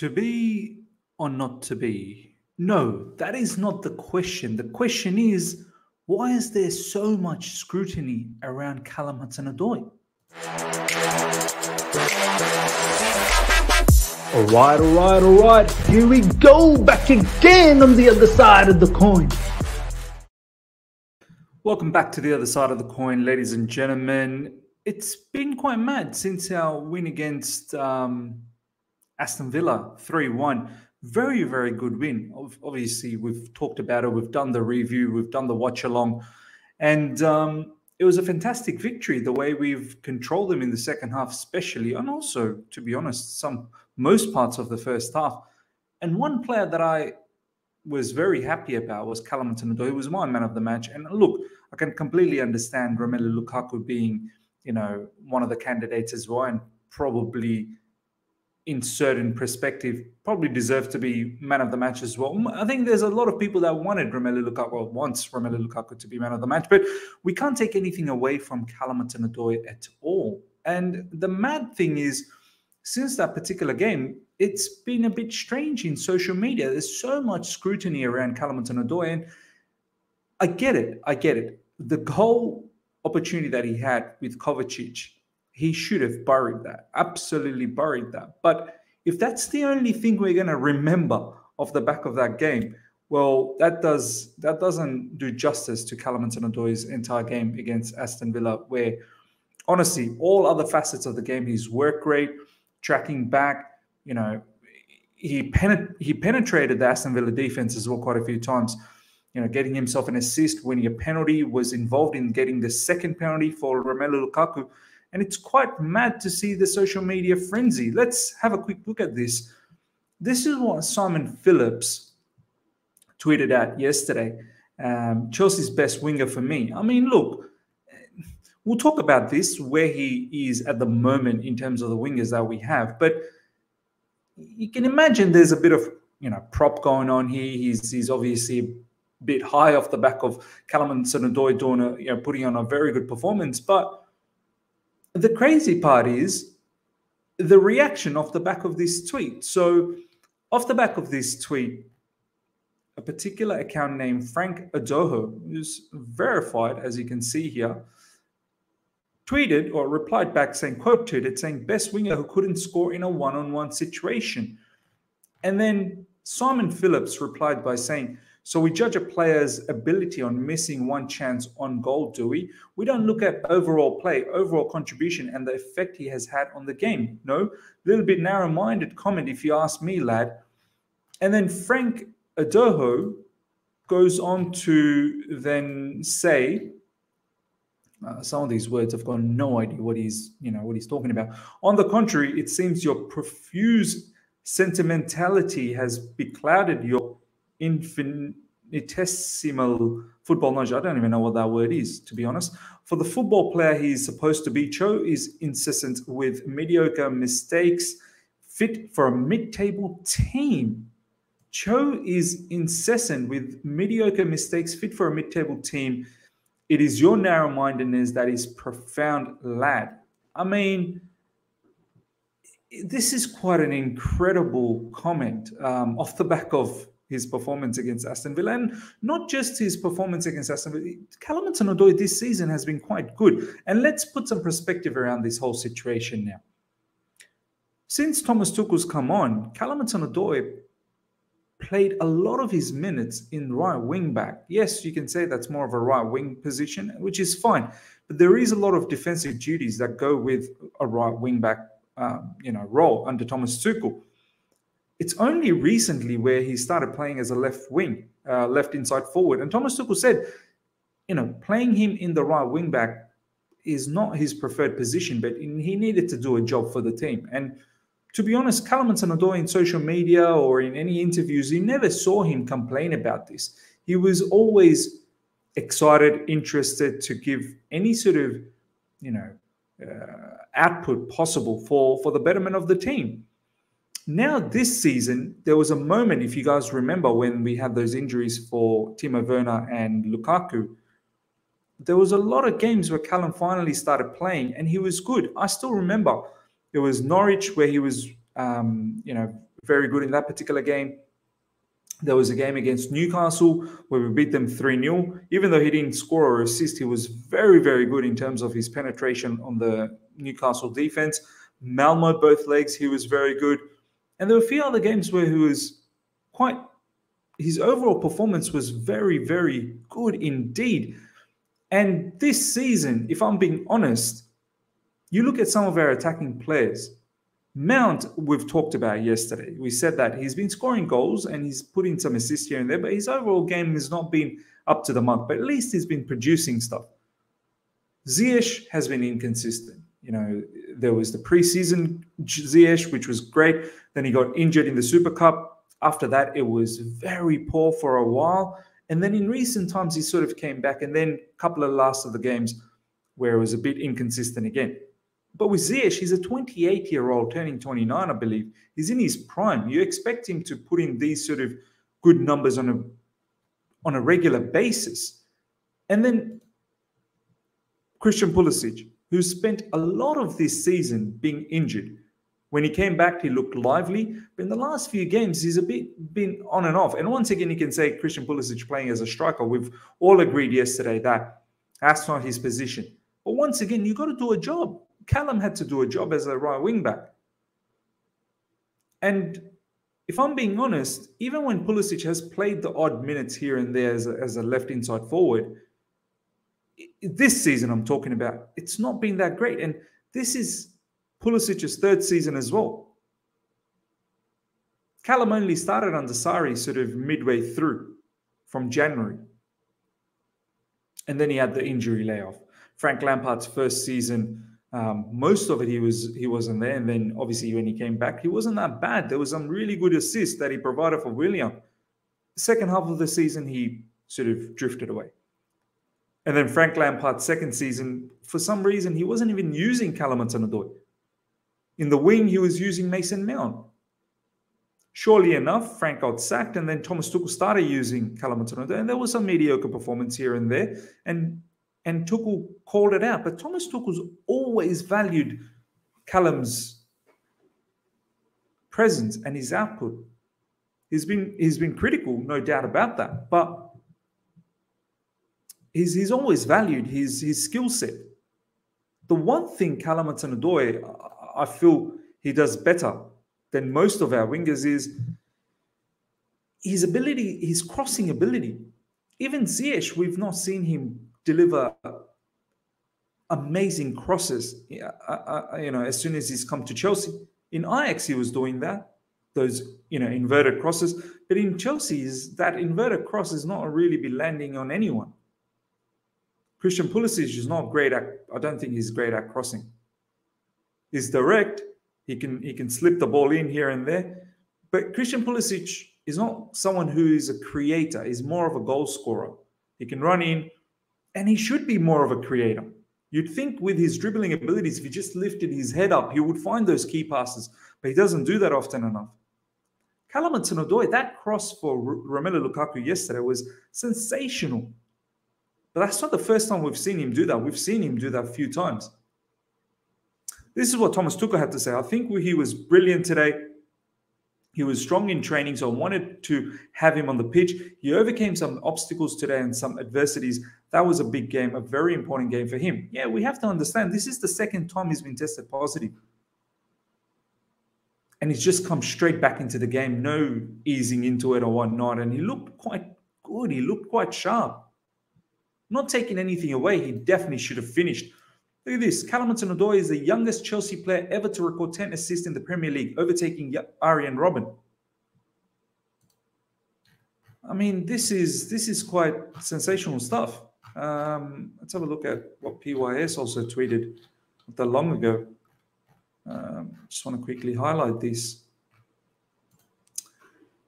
To be or not to be? No, that is not the question. The question is, why is there so much scrutiny around Callum Hudson-Odoi? All right. Here we go, back again on the other side of the coin. Welcome back to the other side of the coin, ladies and gentlemen. It's been quite mad since our win against Aston Villa 3-1. Very, very good win. Obviously, we've talked about it. We've done the review. We've done the watch along. And it was a fantastic victory, the way we've controlled them in the second half, especially. And also, to be honest, most parts of the first half. And one player that I was very happy about was Callum Hudson-Odoi, who was my man of the match. And look, I can completely understand Romelu Lukaku being, one of the candidates as well, and probably in certain perspective, probably deserved to be man of the match as well. I think there's a lot of people that wanted Romelu Lukaku, or wants Romelu Lukaku to be man of the match, but we can't take anything away from Callum Hudson-Odoi at all. And the mad thing is, since that particular game, it's been a bit strange in social media. There's so much scrutiny around Callum Hudson-Odoi, and I get it. The goal opportunity that he had with Kovacic, he should have buried that, absolutely buried that. But if that's the only thing we're going to remember off the back of that game, well, that doesn't do justice to Callum Hudson-Odoi's entire game against Aston Villa, where honestly, all other facets of the game, his work rate, tracking back, he penetrated the Aston Villa defense as well quite a few times. Getting himself an assist, winning a penalty, was involved in getting the second penalty for Romelu Lukaku. And it's quite mad to see the social media frenzy. Let's have a quick look at this. This is what Simon Phillips tweeted out yesterday. Chelsea's best winger for me. I mean, look, we'll talk about this, where he is at the moment in terms of the wingers that we have. But you can imagine there's a bit of, prop going on here. He's obviously a bit high off the back of Callum Hudson-Odoi putting on a very good performance. But the crazy part is the reaction off the back of this tweet. So off the back of this tweet, a particular account named Frank Adoho, who's verified, as you can see here, tweeted or replied back saying, quoted, saying, best winger who couldn't score in a one-on-one situation. And then Simon Phillips replied by saying, so we judge a player's ability on missing one chance on goal, do we? We don't look at overall play, overall contribution, and the effect he has had on the game. No, a little bit narrow-minded comment if you ask me, lad. And then Frank Adoho goes on to then say, some of these words, I've got no idea what he's talking about. On the contrary, it seems your profuse sentimentality has beclouded your infinitesimal football knowledge. I don't even know what that word is, to be honest. For the football player he's supposed to be, Cho is incessant with mediocre mistakes, fit for a mid-table team. Cho is incessant with mediocre mistakes, fit for a mid-table team. It is your narrow-mindedness that is profound, lad. I mean, this is quite an incredible comment off the back of his performance against Aston Villa. And not just his performance against Aston Villa. Callum Hudson-Odoi this season has been quite good. And let's put some perspective around this whole situation now. Since Thomas Tuchel's come on, Callum Hudson-Odoi played a lot of his minutes in right wing back. Yes, you can say that's more of a right wing position, which is fine. But there is a lot of defensive duties that go with a right wing back, role under Thomas Tuchel. It's only recently where he started playing as a left wing, left inside forward. And Thomas Tuchel said, playing him in the right wing back is not his preferred position, but he needed to do a job for the team. And to be honest, Callum Hudson-Odoi in social media or in any interviews, you never saw him complain about this. He was always excited, interested to give any sort of, output possible for the betterment of the team. Now, this season, there was a moment, if you guys remember, when we had those injuries for Timo Werner and Lukaku, there was a lot of games where Callum finally started playing and he was good. I still remember there was Norwich where he was, very good in that particular game. There was a game against Newcastle where we beat them 3-0. Even though he didn't score or assist, he was very, very good in terms of his penetration on the Newcastle defense. Malmo, both legs, he was very good. And there were a few other games where he was his overall performance was very, very good indeed. And this season, if I'm being honest, you look at some of our attacking players. Mount, we've talked about yesterday. We said that he's been scoring goals and he's put in some assists here and there, but his overall game has not been up to the mark. But at least he's been producing stuff. Ziyech has been inconsistent. You know, there was the preseason Ziyech, which was great. Then he got injured in the Super Cup. After that, it was very poor for a while. And then in recent times, he sort of came back. And then a couple of last of the games where it was a bit inconsistent again. But with Ziyech, he's a 28-year-old, turning 29, I believe. He's in his prime. You expect him to put in these sort of good numbers on a regular basis. And then Christian Pulisic, who spent a lot of this season being injured. When he came back, he looked lively. But in the last few games, he's a bit been on and off. And once again, you can say Christian Pulisic playing as a striker. We've all agreed yesterday that that's not his position. But once again, you've got to do a job. Callum had to do a job as a right wing back. And if I'm being honest, even when Pulisic has played the odd minutes here and there as a left inside forward, this season I'm talking about, it's not been that great. And this is Pulisic's third season as well. Callum only started under Sarri sort of midway through from January. And then he had the injury layoff. Frank Lampard's first season, most of it he wasn't there, and then obviously when he came back, he wasn't that bad. There was some really good assists that he provided for Willian. The second half of the season, he sort of drifted away. And then Frank Lampard's second season, for some reason, he wasn't even using Callum Hudson-Odoi. In the wing, he was using Mason Mount. Surely enough, Frank got sacked, and then Thomas Tuchel started using Callum Hudson-Odoi, and there was some mediocre performance here and there, and Tuchel called it out. But Thomas Tuchel's always valued Callum's presence and his output. He's been critical, no doubt about that. But he's always valued his skill set. The one thing Callum Hudson-Odoi, I feel he does better than most of our wingers is his ability, his crossing ability. Even Ziyech, we've not seen him deliver amazing crosses, as soon as he's come to Chelsea. In Ajax, he was doing that, those, inverted crosses. But in Chelsea, that inverted cross is not really be landing on anyone. Christian Pulisic is not great at, I don't think he's great at crossing. He's direct. He can slip the ball in here and there. But Christian Pulisic is not someone who is a creator. He's more of a goal scorer. He can run in, and he should be more of a creator. You'd think with his dribbling abilities, if he just lifted his head up, he would find those key passes. But he doesn't do that often enough. Callum Hudson-Odoi, that cross for Romelu Lukaku yesterday was sensational. But that's not the first time we've seen him do that. We've seen him do that a few times. This is what Thomas Tuchel had to say. I think he was brilliant today. He was strong in training, so I wanted to have him on the pitch. He overcame some obstacles today and some adversities. That was a big game, a very important game for him. Yeah, we have to understand, this is the second time he's been tested positive. And he's just come straight back into the game, no easing into it or whatnot. And he looked quite good. He looked quite sharp. Not taking anything away, he definitely should have finished. Look at this. Callum Hudson-Odoi is the youngest Chelsea player ever to record 10 assists in the Premier League, overtaking Arjen Robben. I mean, this is quite sensational stuff. Let's have a look at what PYS also tweeted not that long ago. Just want to quickly highlight this.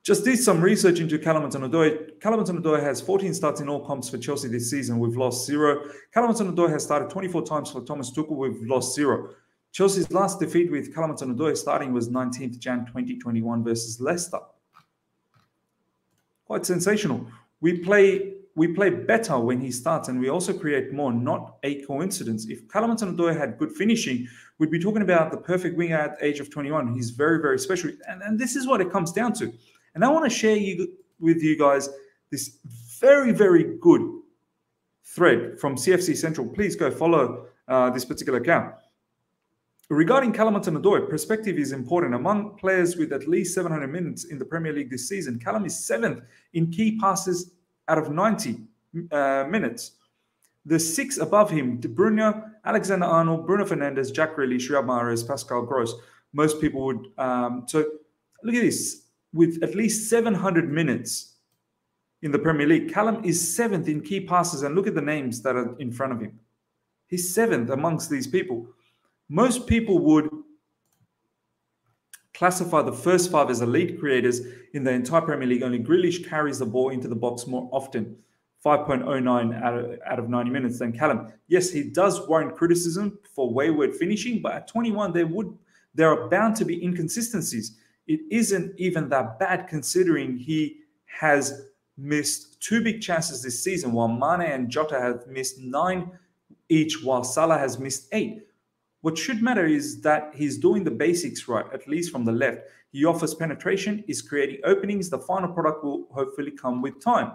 Just did some research into Callum Hudson-Odoi. Callum Hudson-Odoi has 14 starts in all comps for Chelsea this season. We've lost 0. Callum Hudson-Odoi has started 24 times for Thomas Tuchel. We've lost 0. Chelsea's last defeat with Callum Hudson-Odoi starting was 19th Jan 2021 versus Leicester. Quite sensational. We play we play better when he starts, and we also create more, not a coincidence. If Callum Hudson-Odoi had good finishing, we'd be talking about the perfect winger at the age of 21. He's very, very special. And this is what it comes down to. And I want to share with you guys this very, very good thread from CFC Central. Please go follow this particular account. Regarding Callum Hudson-Odoi, perspective is important. Among players with at least 700 minutes in the Premier League this season, Callum is 7th in key passes out of 90 minutes. The 6 above him, De Bruyne, Alexander-Arnold, Bruno Fernandes, Jack Grealish, Riyad Mahrez, Pascal Gross. Most people would... so look at this. With at least 700 minutes in the Premier League, Callum is 7th in key passes. And look at the names that are in front of him. He's 7th amongst these people. Most people would classify the first 5 as elite creators in the entire Premier League. Only Grealish carries the ball into the box more often, 5.09 out of 90 minutes than Callum. Yes, he does warrant criticism for wayward finishing, but at 21, there are bound to be inconsistencies. It isn't even that bad considering he has missed 2 big chances this season, while Mane and Jota have missed 9 each, while Salah has missed 8. What should matter is that he's doing the basics right, at least from the left. He offers penetration, is creating openings. The final product will hopefully come with time.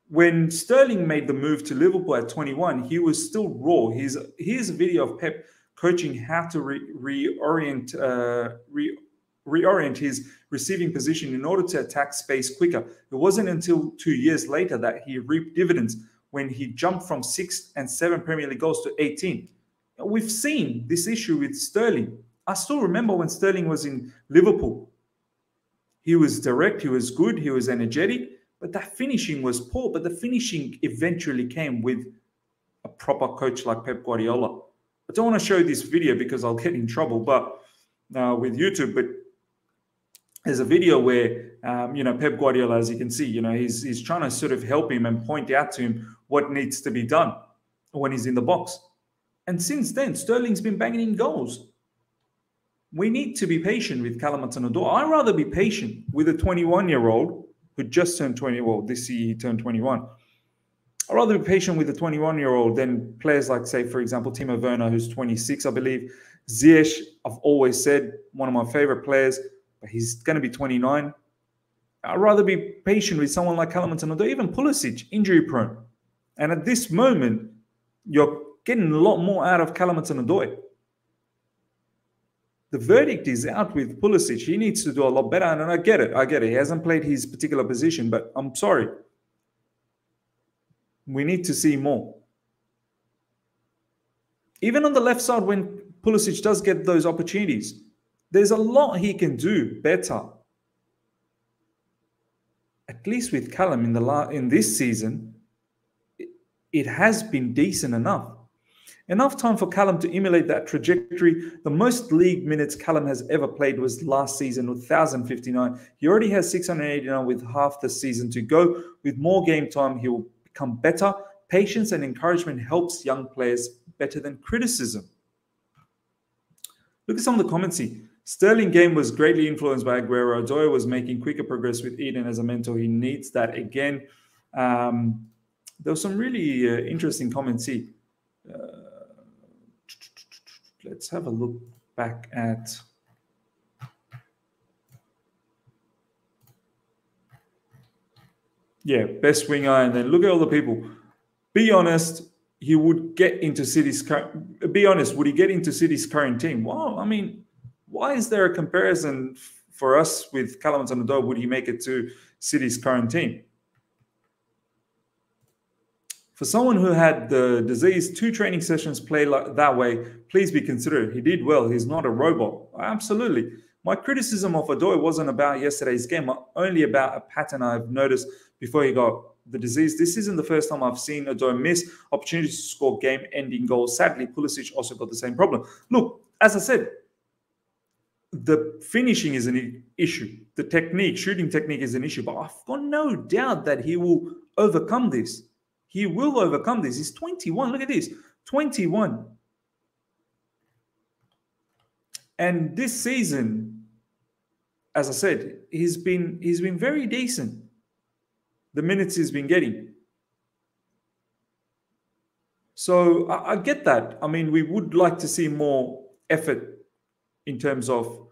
When Sterling made the move to Liverpool at 21, he was still raw. Here's a video of Pep coaching how to reorient his receiving position in order to attack space quicker. It wasn't until 2 years later that he reaped dividends when he jumped from 6 and 7 Premier League goals to 18. We've seen this issue with Sterling. I still remember when Sterling was in Liverpool. He was direct, he was good, he was energetic, but that finishing was poor. But the finishing eventually came with a proper coach like Pep Guardiola. I don't want to show this video because I'll get in trouble with YouTube, but there's a video where, Pep Guardiola, as you can see, he's trying to sort of help him and point out to him what needs to be done when he's in the box. And since then, Sterling's been banging in goals. We need to be patient with Callum Hudson-Odoi. I'd rather be patient with a 21-year-old who just turned 20. Well, this year he turned 21. I'd rather be patient with a 21-year-old than players like, say, for example, Timo Werner, who's 26, I believe. Ziyech, I've always said, one of my favorite players, but he's going to be 29. I'd rather be patient with someone like Callum Hudson-Odoi, even Pulisic, injury-prone. And at this moment, you're getting a lot more out of Callum Hudson-Odoi. The verdict is out with Pulisic. He needs to do a lot better. And I get it. He hasn't played his particular position, but I'm sorry. We need to see more. Even on the left side, when Pulisic does get those opportunities, there's a lot he can do better. At least with Callum in this season, it has been decent enough. Enough time for Callum to emulate that trajectory. The most league minutes Callum has ever played was last season with 1,059. He already has 689 with half the season to go. With more game time, he will become better. Patience and encouragement helps young players better than criticism. Look at some of the comments here. Sterling game was greatly influenced by Aguero. Odoi was making quicker progress with Eden as a mentor. He needs that again. There were some really interesting comments here. Let's have a look back at... Yeah, best winger, and then look at all the people. Be honest, he would get into City's current... Be honest, would he get into City's current team? Well, I mean, why is there a comparison for us with Callum Hudson-Odoi? Would he make it to City's current team? For someone who had the disease, 2 training sessions play that way, please be considerate. He did well. He's not a robot. Absolutely. My criticism of Odoi wasn't about yesterday's game, only about a pattern I've noticed before he got the disease. This isn't the first time I've seen Odoi miss opportunities to score game-ending goals. Sadly, Pulisic also got the same problem. Look, as I said, the finishing is an issue. The technique, shooting technique is an issue, but I've got no doubt that he will overcome this. He will overcome this. He's 21. Look at this. 21. And this season, as I said, he's been very decent. the minutes he's been getting. So I get that. I mean, we would like to see more effort in terms of,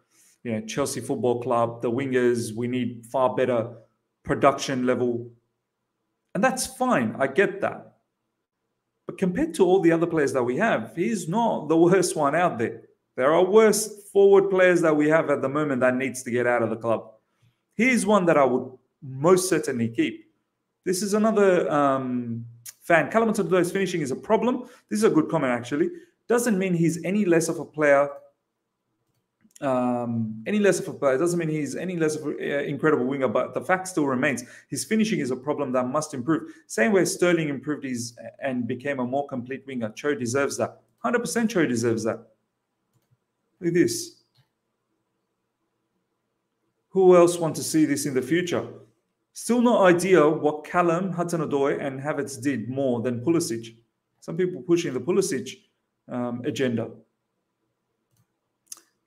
Chelsea Football Club, the wingers. We need far better production level. And that's fine. I get that. But compared to all the other players that we have, he's not the worst one out there. There are worse forward players that we have at the moment that needs to get out of the club. He's one that I would most certainly keep. This is another fan. Callum Hudson-Odoi's finishing is a problem. This is a good comment, actually. Doesn't mean he's any less of a player. Doesn't mean he's any less of an incredible winger, but the fact still remains. His finishing is a problem that must improve. Same way Sterling improved and became a more complete winger. Cho deserves that. 100% Cho deserves that. Look at this. Who else want to see this in the future? Still no idea what Callum Hudson-Odoi and Havertz did more than Pulisic. Some people pushing the Pulisic agenda.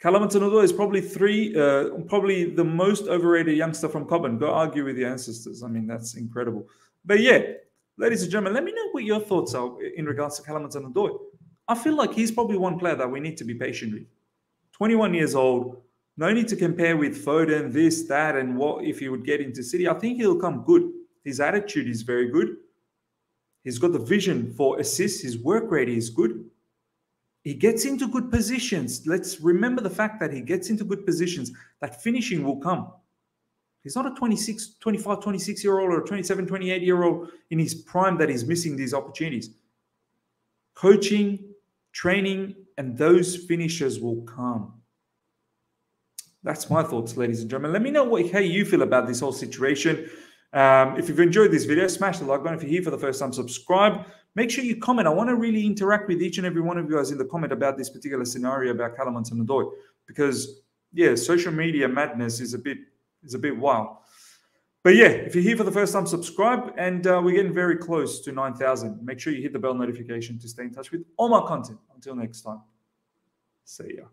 Callum Hudson-Odoi is probably the most overrated youngster from Cobham. Go argue with your ancestors. I mean, that's incredible. But yeah, ladies and gentlemen, let me know what your thoughts are in regards to Callum Hudson-Odoi. I feel like he's probably one player that we need to be patient with. 21 years old. No need to compare with Foden, this, that, and what if he would get into City. I think he'll come good. His attitude is very good. He's got the vision for assists. His work rate is good. He gets into good positions. Let's remember the fact that he gets into good positions. That finishing will come. He's not a 25, 26-year-old or a 27, 28-year-old in his prime that is missing these opportunities. Coaching, training, and those finishes will come. That's my thoughts, ladies and gentlemen. Let me know how you feel about this whole situation. If you've enjoyed this video, smash the like button. If you're here for the first time, subscribe. Make sure you comment. I want to really interact with each and every one of you guys in the comment about this particular scenario about Callum Hudson-Odoi, because social media madness is a bit wild. But yeah, if you're here for the first time, subscribe, and we're getting very close to 9,000. Make sure you hit the bell notification to stay in touch with all my content. Until next time, see ya.